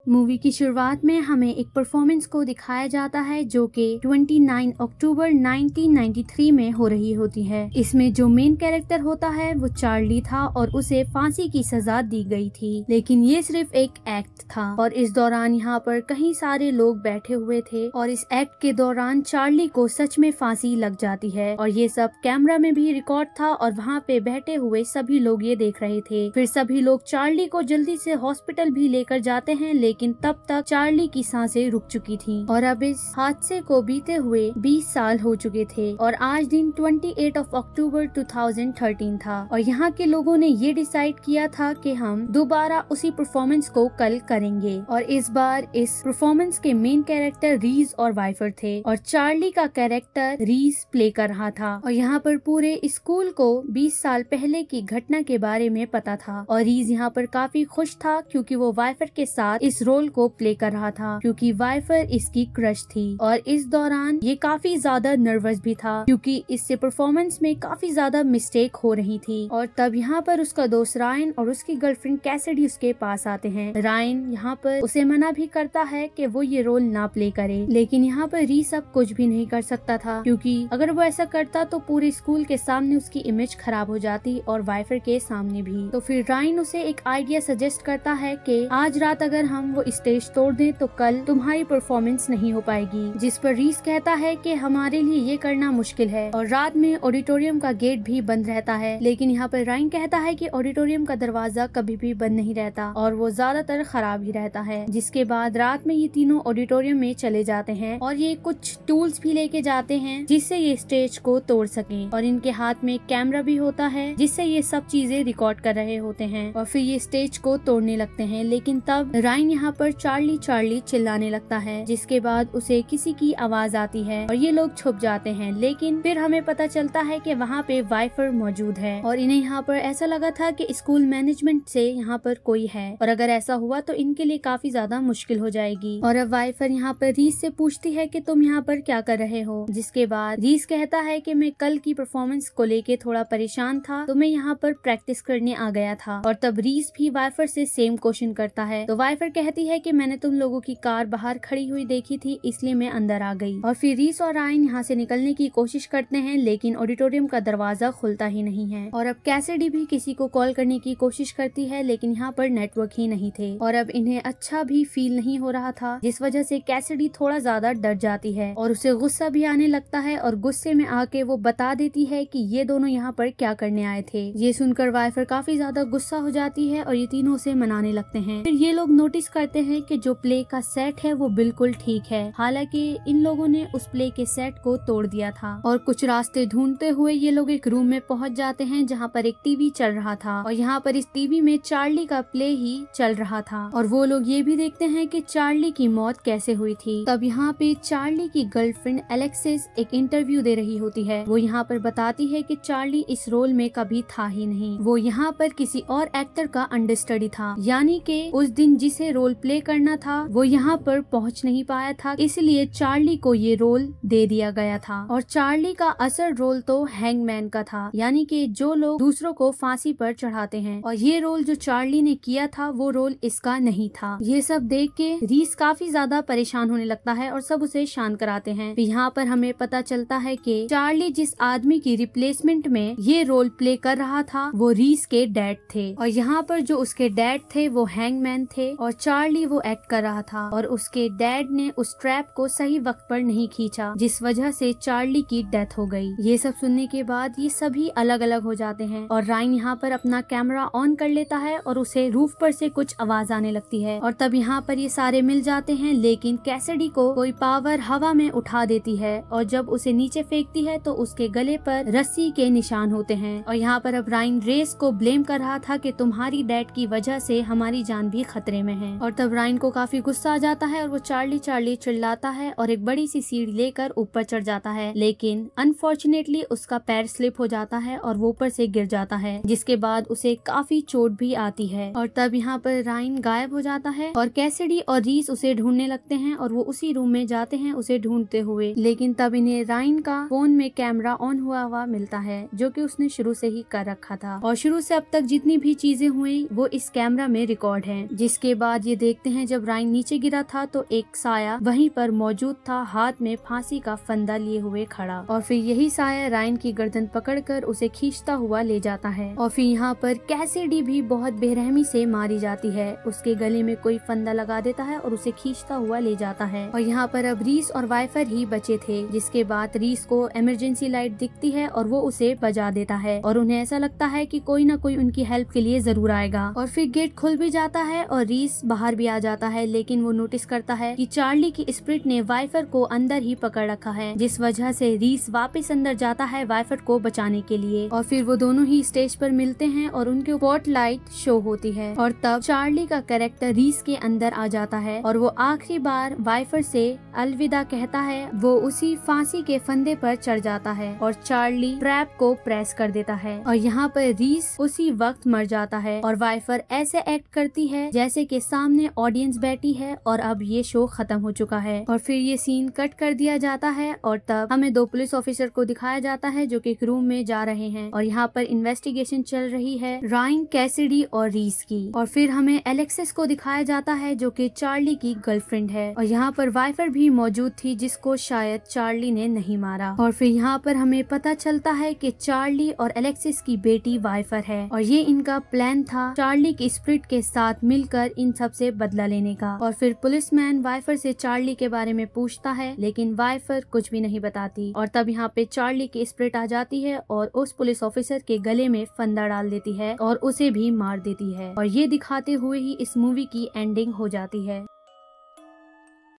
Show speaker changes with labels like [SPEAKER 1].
[SPEAKER 1] Movie की शुरुआत में हमें एक परफॉर्मेंस को दिखाया जाता है जो कि 29 अक्टूबर 1993 में हो रही होती है। इसमें जो मेन कैरेक्टर होता है वो चार्ली था और उसे फांसी की सजा दी गई थी, लेकिन ये सिर्फ एक एक्ट था और इस दौरान यहाँ पर कई सारे लोग बैठे हुए थे और इस एक्ट के दौरान चार्ली को सच में फांसी लग जाती है और ये सब कैमरा में भी रिकॉर्ड था और वहाँ पे बैठे हुए सभी लोग ये देख रहे थे। फिर सभी लोग चार्ली को जल्दी से हॉस्पिटल भी लेकर जाते हैं, लेकिन तब तक चार्ली की सांसें रुक चुकी थी और अब इस हादसे को बीते हुए 20 साल हो चुके थे और आज दिन 28 अक्टूबर 2013 था और यहाँ के लोगों ने ये डिसाइड किया था कि हम दोबारा उसी परफॉर्मेंस को कल करेंगे और इस बार इस परफॉर्मेंस के मेन कैरेक्टर रीज और वाइफर थे और चार्ली का कैरेक्टर रीज प्ले कर रहा था और यहाँ पर पूरे स्कूल को 20 साल पहले की घटना के बारे में पता था और रीज यहाँ पर काफी खुश था क्योंकि वो वाइफर के साथ इस रोल को प्ले कर रहा था क्योंकि वाइफर इसकी क्रश थी और इस दौरान ये काफी ज्यादा नर्वस भी था क्योंकि इससे परफॉर्मेंस में काफी ज्यादा मिस्टेक हो रही थी। और तब यहाँ पर उसका दोस्त रायन और उसकी गर्लफ्रेंड कैसिडी उसके पास आते हैं। रायन यहाँ पर उसे मना भी करता है कि वो ये रोल ना प्ले करे, लेकिन यहाँ पर रीज अब कुछ भी नहीं कर सकता था क्योंकि अगर वो ऐसा करता तो पूरे स्कूल के सामने उसकी इमेज खराब हो जाती और वाइफर के सामने भी। तो फिर रायन उसे एक आइडिया सजेस्ट करता है कि आज रात अगर हम वो स्टेज तोड़ दें तो कल तुम्हारी परफॉर्मेंस नहीं हो पाएगी, जिस पर रीस कहता है कि हमारे लिए ये करना मुश्किल है और रात में ऑडिटोरियम का गेट भी बंद रहता है, लेकिन यहाँ पर रायन कहता है कि ऑडिटोरियम का दरवाजा कभी भी बंद नहीं रहता और वो ज्यादातर खराब ही रहता है। जिसके बाद रात में ये तीनों ऑडिटोरियम में चले जाते हैं और ये कुछ टूल्स भी लेके जाते हैं जिससे ये स्टेज को तोड़ सके और इनके हाथ में कैमरा भी होता है जिससे ये सब चीजें रिकॉर्ड कर रहे होते हैं और फिर ये स्टेज को तोड़ने लगते हैं। लेकिन तब रायन यहाँ पर चार्ली चार्ली चिल्लाने लगता है, जिसके बाद उसे किसी की आवाज आती है और ये लोग छुप जाते हैं, लेकिन फिर हमें पता चलता है कि वहाँ पे वाइफर मौजूद है और इन्हें यहाँ पर ऐसा लगा था कि स्कूल मैनेजमेंट से यहाँ पर कोई है और अगर ऐसा हुआ तो इनके लिए काफी ज्यादा मुश्किल हो जाएगी। और अब वाइफर यहाँ पर रीस से पूछती है कि तुम यहाँ पर क्या कर रहे हो, जिसके बाद रीस कहता है कि मैं कल की परफॉर्मेंस को लेके थोड़ा परेशान था तो मैं यहाँ पर प्रैक्टिस करने आ गया था। और तब रीस भी वाइफर से सेम क्वेश्चन करता है तो वाइफर कहती है कि मैंने तुम लोगों की कार बाहर खड़ी हुई देखी थी इसलिए मैं अंदर आ गई। और फिर रीस और रायन यहाँ से निकलने की कोशिश करते हैं, लेकिन ऑडिटोरियम का दरवाजा खुलता ही नहीं है। और अब कैसिडी भी किसी को कॉल करने की कोशिश करती है, लेकिन यहाँ पर नेटवर्क ही नहीं थे और अब इन्हें अच्छा भी फील नहीं हो रहा था, जिस वजह से कैसिडी थोड़ा ज्यादा डर जाती है और उसे गुस्सा भी आने लगता है और गुस्से में आके वो बता देती है कि ये दोनों यहाँ पर क्या करने आए थे। ये सुनकर वाइफर काफी ज्यादा गुस्सा हो जाती है और ये तीनों उसे मनाने लगते हैं। फिर ये लोग नोटिस करते हैं कि जो प्ले का सेट है वो बिल्कुल ठीक है, हालांकि इन लोगों ने उस प्ले के सेट को तोड़ दिया था। और कुछ रास्ते ढूंढते हुए ये लोग एक रूम में पहुंच जाते हैं जहाँ पर एक टीवी चल रहा था और यहाँ पर इस टीवी में चार्ली का प्ले ही चल रहा था और वो लोग ये भी देखते हैं कि चार्ली की मौत कैसे हुई थी। तब यहाँ पे चार्ली की गर्लफ्रेंड एलेक्सिस एक इंटरव्यू दे रही होती है। वो यहाँ पर बताती है कि चार्ली इस रोल में कभी था ही नहीं, वो यहाँ पर किसी और एक्टर का अंडरस्टडी था, यानी कि उस दिन जिसे रोल प्ले करना था वो यहाँ पर पहुँच नहीं पाया था, इसलिए चार्ली को ये रोल दे दिया गया था। और चार्ली का असल रोल तो हैंगमैन का था, यानी कि जो लोग दूसरों को फांसी पर चढ़ाते हैं, और ये रोल जो चार्ली ने किया था वो रोल इसका नहीं था। ये सब देख के रीस काफी ज्यादा परेशान होने लगता है और सब उसे शांत कराते हैं। यहाँ पर हमें पता चलता है कि चार्ली जिस आदमी की रिप्लेसमेंट में ये रोल प्ले कर रहा था वो रीस के डैड थे और यहाँ पर जो उसके डैड थे वो हैंगमैन थे और चार्ली वो एक्ट कर रहा था और उसके डैड ने उस ट्रैप को सही वक्त पर नहीं खींचा, जिस वजह से चार्ली की डेथ हो गई। ये सब सुनने के बाद ये सभी अलग अलग हो जाते हैं और रायन यहाँ पर अपना कैमरा ऑन कर लेता है और उसे रूफ पर से कुछ आवाज आने लगती है और तब यहाँ पर ये सारे मिल जाते हैं, लेकिन कैसिडी को कोई पावर हवा में उठा देती है और जब उसे नीचे फेंकती है तो उसके गले पर रस्सी के निशान होते हैं। और यहाँ पर अब रायन रेस को ब्लेम कर रहा था कि तुम्हारी डैड की वजह से हमारी जान भी खतरे में है। और तब रायन को काफी गुस्सा आ जाता है और वो चार्ली चार्ली चिल्लाता है और एक बड़ी सी सीढ़ी लेकर ऊपर चढ़ जाता है, लेकिन अनफॉर्चुनेटली उसका पैर स्लिप हो जाता है और वो ऊपर से गिर जाता है, जिसके बाद उसे काफी चोट भी आती है। और तब यहाँ पर रायन गायब हो जाता है और कैसिडी और रीस उसे ढूंढने लगते हैं और वो उसी रूम में जाते हैं उसे ढूंढते हुए, लेकिन तब इन्हें रायन का फोन में कैमरा ऑन हुआ मिलता है जो कि उसने शुरू से ही कर रखा था और शुरू से अब तक जितनी भी चीजें हुई वो इस कैमरा में रिकॉर्ड हैं। जिसके बाद ये ये देखते हैं जब रायन नीचे गिरा था तो एक साया वहीं पर मौजूद था, हाथ में फांसी का फंदा लिए हुए खड़ा। और फिर यही साया रायन की गर्दन पकड़कर उसे खींचता हुआ ले जाता है। और फिर यहाँ पर कैसिडी भी बहुत बेरहमी से मारी जाती है। उसके गले में कोई फंदा लगा देता है और उसे खींचता हुआ ले जाता है। और यहाँ पर अब रीस और वाइफर ही बचे थे, जिसके बाद रीस को इमरजेंसी लाइट दिखती है और वो उसे बजा देता है और उन्हें ऐसा लगता है कि कोई ना कोई उनकी हेल्प के लिए जरूर आएगा। और फिर गेट खुल भी जाता है और रीस बाहर भी आ जाता है, लेकिन वो नोटिस करता है कि चार्ली की स्पिरिट ने वाइफर को अंदर ही पकड़ रखा है, जिस वजह से रीस वापस अंदर जाता है वाइफर को बचाने के लिए। और फिर वो दोनों ही स्टेज पर मिलते हैं और उनके स्पॉटलाइट शो होती है। और तब चार्ली का कैरेक्टर रीस के अंदर आ जाता है और वो आखिरी बार वाइफर से अलविदा कहता है। वो उसी फांसी के फंदे पर चढ़ जाता है और चार्ली ट्रैप को प्रेस कर देता है और यहाँ पर रीस उसी वक्त मर जाता है। और वाइफर ऐसे एक्ट करती है जैसे कि सामने ऑडियंस बैठी है और अब ये शो खत्म हो चुका है। और फिर ये सीन कट कर दिया जाता है और तब हमें दो पुलिस ऑफिसर को दिखाया जाता है जो कि एक रूम में जा रहे हैं और यहाँ पर इन्वेस्टिगेशन चल रही है रायन, कैसिडी और रीस की। और फिर हमें एलेक्सिस को दिखाया जाता है जो कि चार्ली की गर्लफ्रेंड है और यहाँ पर वाइफर भी मौजूद थी जिसको शायद चार्ली ने नहीं मारा। और फिर यहाँ पर हमें पता चलता है कि चार्ली और एलेक्सिस की बेटी वाइफर है और ये इनका प्लान था चार्ली की स्पिरिट के साथ मिलकर इन सब से बदला लेने का। और फिर पुलिसमैन वाइफर से चार्ली के बारे में पूछता है लेकिन वाइफर कुछ भी नहीं बताती। और तब यहाँ पे चार्ली की स्पिरिट आ जाती है और उस पुलिस ऑफिसर के गले में फंदा डाल देती है और उसे भी मार देती है। और ये दिखाते हुए ही इस मूवी की एंडिंग हो जाती है।